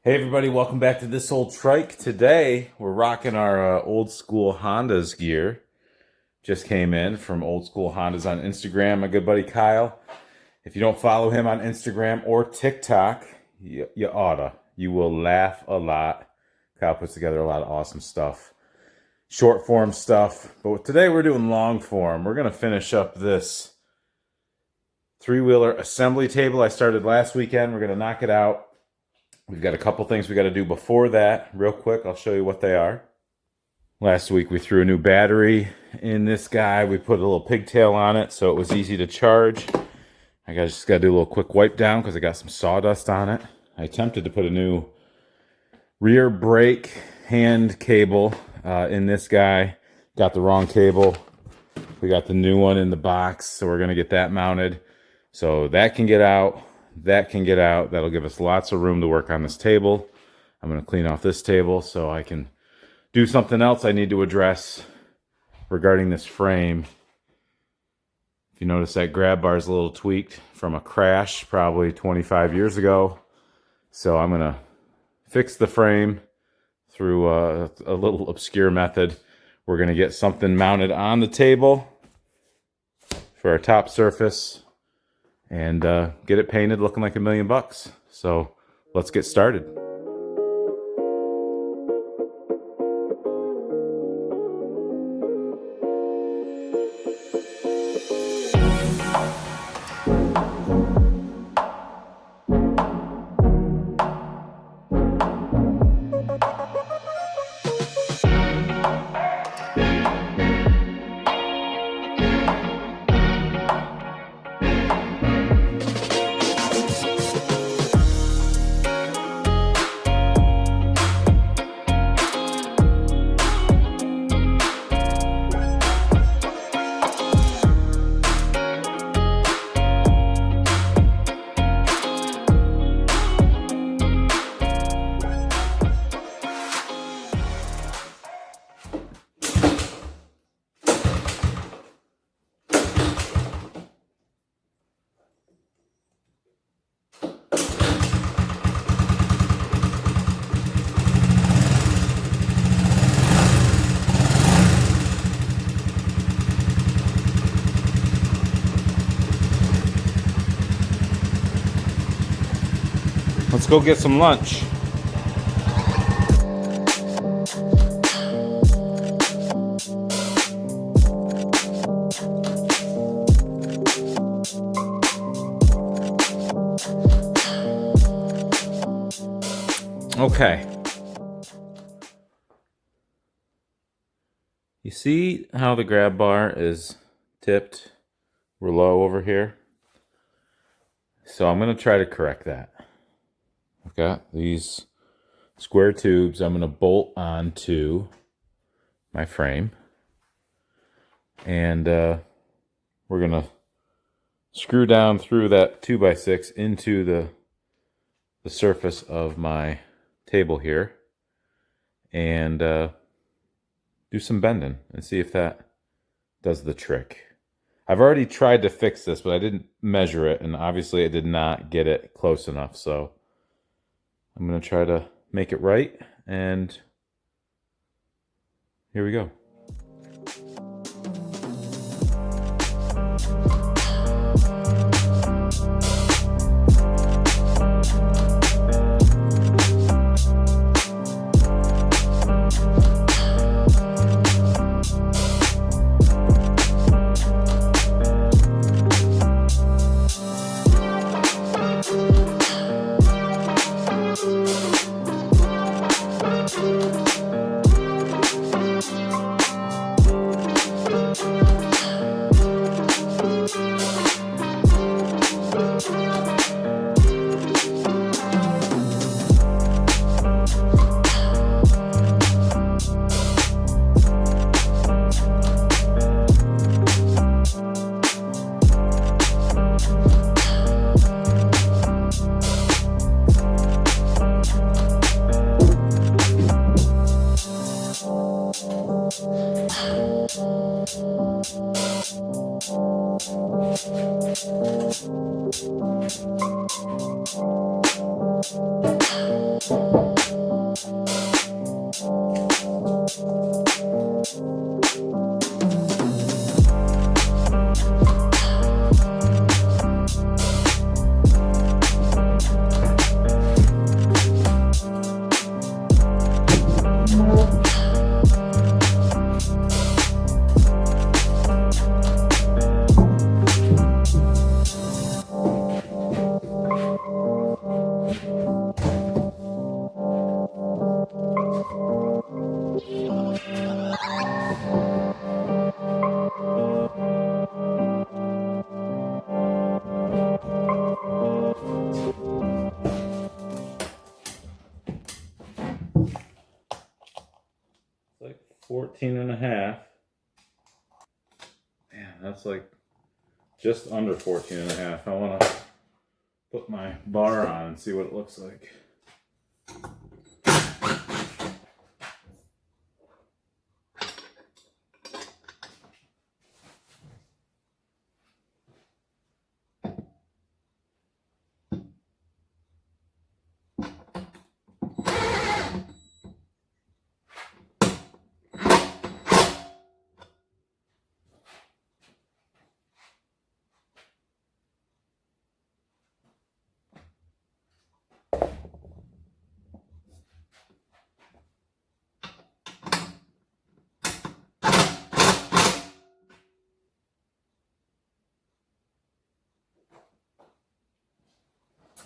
Hey everybody, welcome back to This Old Trike. Today we're rocking our old school Hondas gear. Just came in from Old School Hondas on Instagram, my good buddy Kyle. If you don't follow him on Instagram or TikTok, you oughta. You will laugh a lot. Kyle puts together a lot of awesome stuff. Short form stuff. But today we're doing long form. We're going to finish up this three-wheeler assembly table I started last weekend. We're going to knock it out. We've got a couple things we got to do before that. Real quick, I'll show you what they are. Last week we threw a new battery in this guy. We put a little pigtail on it so it was easy to charge. I just got to do a little quick wipe down because I got some sawdust on it. I attempted to put a new rear brake hand cable in this guy. Got the wrong cable. We got the new one in the box, so we're going to get that mounted. So that can get out. That can get out. That'll give us lots of room to work on this table. I'm going to clean off this table so I can do something else I need to address regarding this frame. If you notice, that grab bar is a little tweaked from a crash probably 25 years ago. So I'm going to fix the frame through a little obscure method. We're going to get something mounted on the table for our top surface and get it painted looking like $1,000,000. So let's get started. Let's go get some lunch. Okay. You see how the grab bar is tipped? We're low over here. So I'm going to try to correct that. I've got these square tubes I'm going to bolt onto my frame. And we're going to screw down through that 2x6 into the surface of my table here. And do some bending and see if that does the trick. I've already tried to fix this, but I didn't measure it. And obviously I did not get it close enough. So I'm going to try to make it right, and here we go. Like 14 and a half. Man, that's like just under 14 and a half. I want to put my bar on and see what it looks like.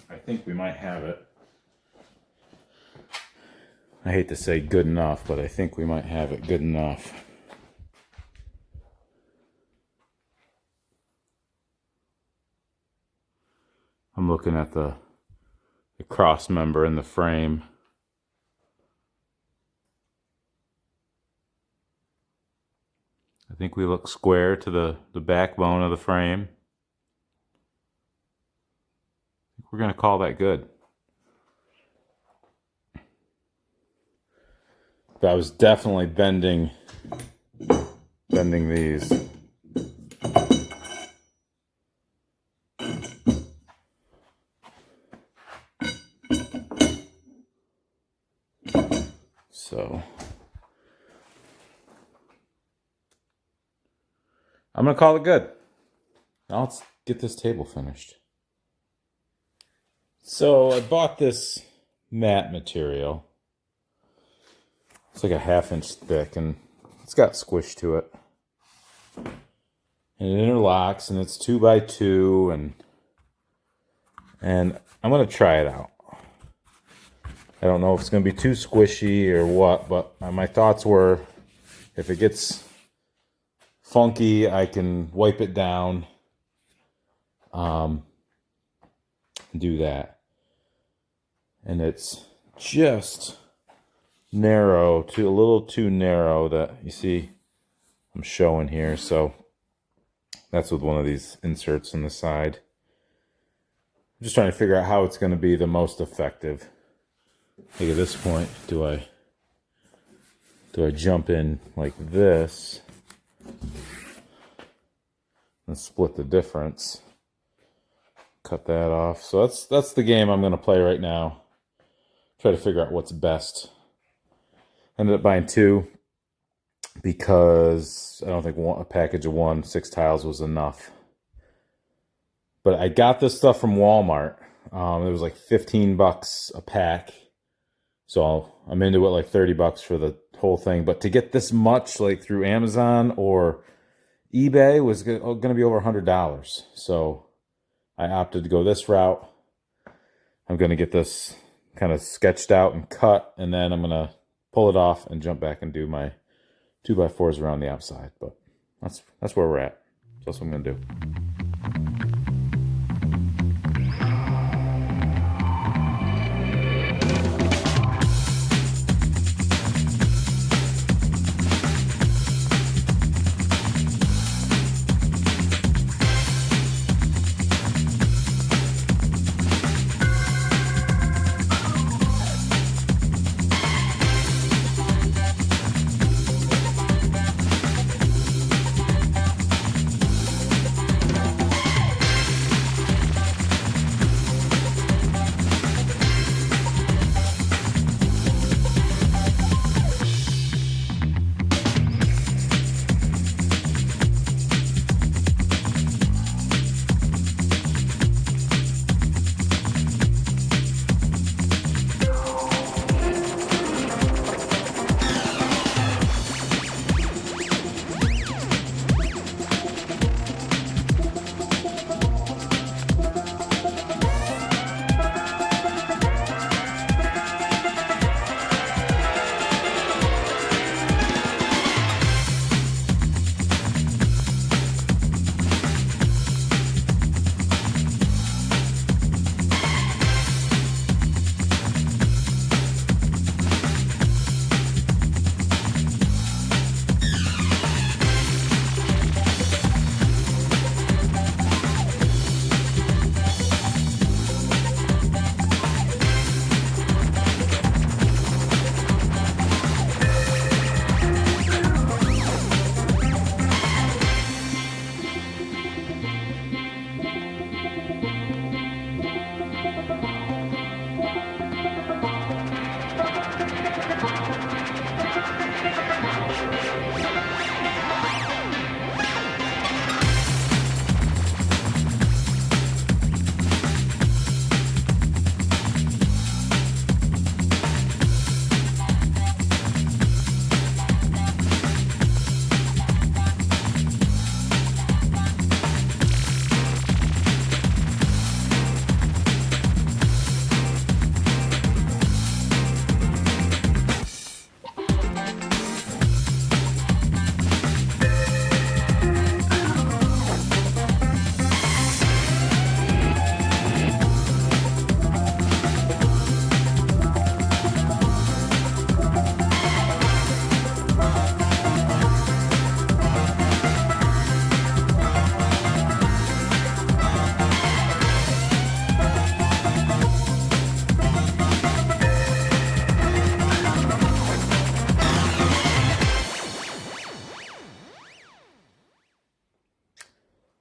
I think we might have it. I hate to say good enough, but I think we might have it good enough. I'm looking at the cross member in the frame. I think we look square to the backbone of the frame. We're going to call that good. But I was definitely bending these. So I'm going to call it good. Now let's get this table finished. So I bought this mat material. It's like a 1/2 inch thick and it's got squish to it. And it interlocks and it's 2x2 and I'm going to try it out. I don't know if it's going to be too squishy or what, but my thoughts were if it gets funky, I can wipe it down, do that. And it's just narrow, a little too narrow that you see I'm showing here. So that's with one of these inserts on the side. I'm just trying to figure out how it's going to be the most effective. Like at this point, do I jump in like this and split the difference? Cut that off. So that's the game I'm going to play right now. Try to figure out what's best. Ended up buying 2 because I don't think a package of 6 tiles was enough. But I got this stuff from Walmart. It was like $15 a pack. So I'm into it, like $30 for the whole thing. But to get this much like through Amazon or eBay was going to be over $100. So I opted to go this route. I'm going to get this kind of sketched out and cut, and then I'm going to pull it off and jump back and do my 2x4s around the outside. But that's where we're at. So that's what I'm going to do.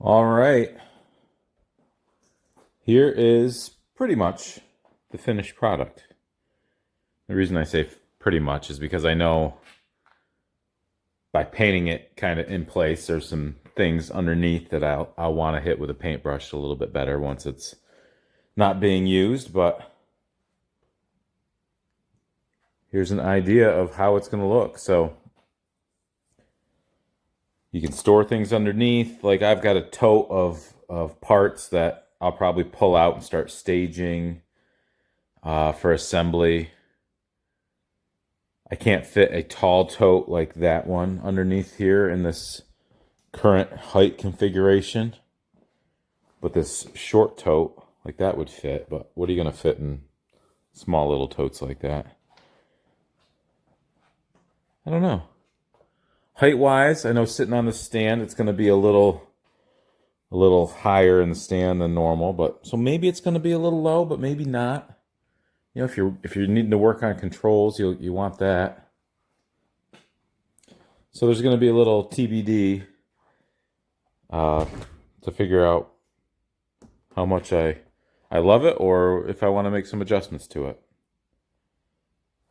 All right. Here is pretty much the finished product. The reason I say pretty much is because I know by painting it kind of in place, there's some things underneath that I'll want to hit with a paintbrush a little bit better once it's not being used, but here's an idea of how it's going to look. So you can store things underneath. Like I've got a tote of parts that I'll probably pull out and start staging for assembly. I can't fit a tall tote like that one underneath here in this current height configuration. But this short tote, like that would fit. But what are you going to fit in small little totes like that? I don't know. Height-wise, I know sitting on the stand, it's going to be a little higher in the stand than normal. But so maybe it's going to be a little low, but maybe not. You know, if you're needing to work on controls, you want that. So there's going to be a little TBD to figure out how much I love it, or if I want to make some adjustments to it.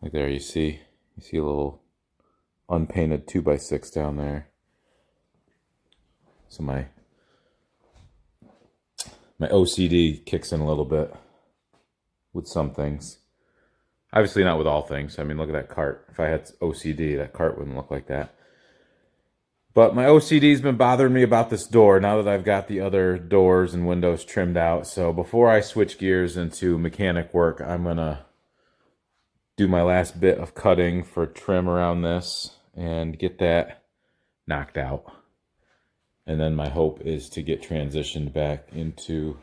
Like there, you see a little unpainted 2x6 down there. So my OCD kicks in a little bit with some things. Obviously not with all things. I mean, look at that cart. If I had OCD, that cart wouldn't look like that. But my OCD's been bothering me about this door now that I've got the other doors and windows trimmed out. So before I switch gears into mechanic work, I'm going to do my last bit of cutting for trim around this and get that knocked out. And then my hope is to get transitioned back into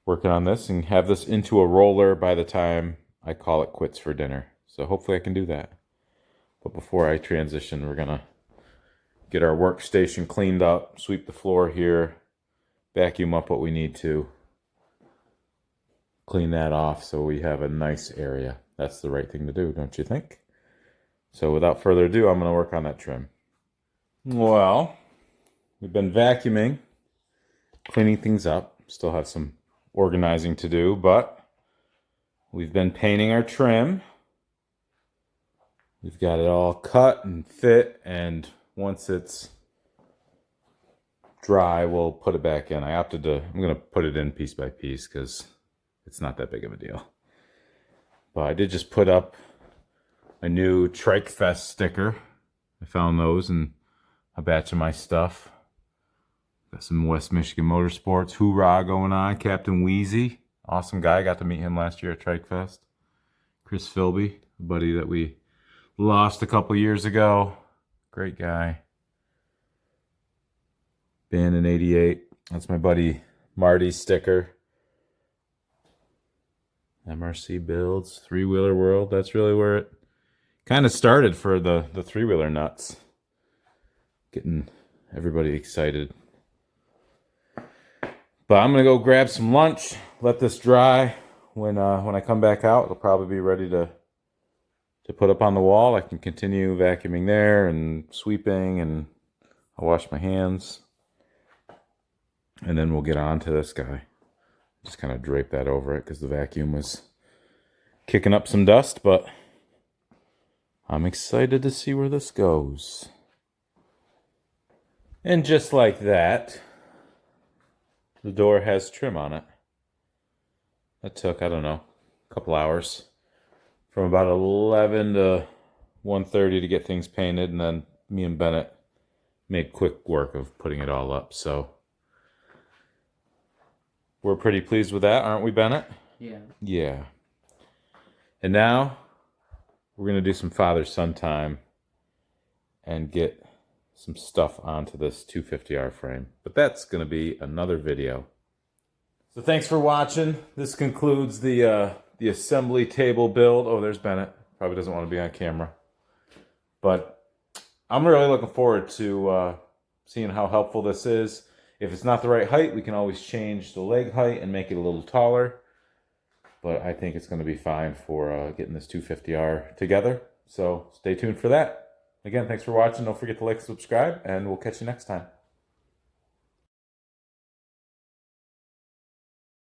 working on this and have this into a roller by the time I call it quits for dinner. So hopefully I can do that. But before I transition, we're going to get our workstation cleaned up, sweep the floor here, vacuum up what we need to, clean that off so we have a nice area. That's the right thing to do, don't you think? So without further ado, I'm going to work on that trim. Well, we've been vacuuming, cleaning things up. Still have some organizing to do, but we've been painting our trim. We've got it all cut and fit, and once it's dry, we'll put it back in. I'm going to put it in piece by piece because it's not that big of a deal. But I did just put up a new Trike Fest sticker. I found those in a batch of my stuff. Got some West Michigan Motorsports hoorah going on. Captain Wheezy, awesome guy. Got to meet him last year at Trike Fest. Chris Philby, a buddy that we lost a couple years ago. Great guy. Band in '88. That's my buddy Marty's sticker. MRC builds, three-wheeler world. That's really where it kind of started for the three-wheeler nuts. Getting everybody excited. But I'm gonna go grab some lunch, let this dry. When I come back out, it'll probably be ready to put up on the wall. I can continue vacuuming there and sweeping, and I'll wash my hands. And then we'll get on to this guy. Just kind of drape that over it because the vacuum was kicking up some dust, but I'm excited to see where this goes. And just like that, the door has trim on it. That took, I don't know, a couple hours. From about 11 to 1:30 to get things painted, and then me and Bennett made quick work of putting it all up. So we're pretty pleased with that, aren't we, Bennett? Yeah. Yeah. And now we're going to do some father-son time and get some stuff onto this 250R frame. But that's going to be another video. So thanks for watching. This concludes the assembly table build. Oh, there's Bennett. Probably doesn't want to be on camera. But I'm really looking forward to seeing how helpful this is. If it's not the right height, we can always change the leg height and make it a little taller. But I think it's going to be fine for getting this 250R together. So stay tuned for that. Again, thanks for watching. Don't forget to like, subscribe, and we'll catch you next time.